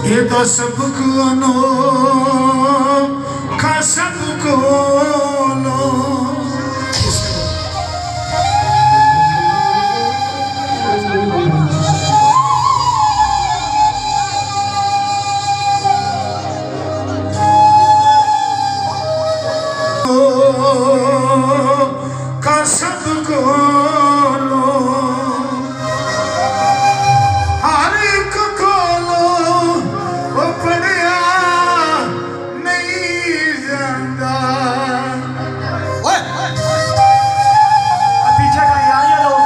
ये तो सबको अनोखा सबको का सबको हर एक को वो पढ़िया नहीं जाता। पीछे का यार ये लोग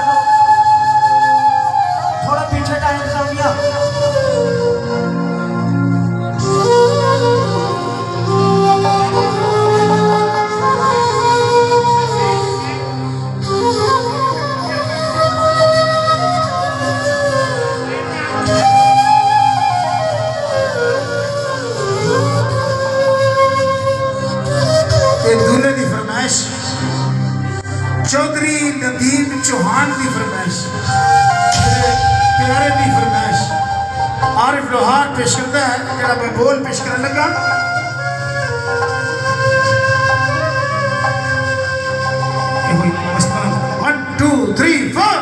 थोड़ा पीछे का इंतजाम किया। चौधरी नदीम चौहान की फरमाइश, प्यारे की फरमाइश आरिफ लोहार पेश करता है। जरा मैं बोल पेश करने लगा। 1 2 3 4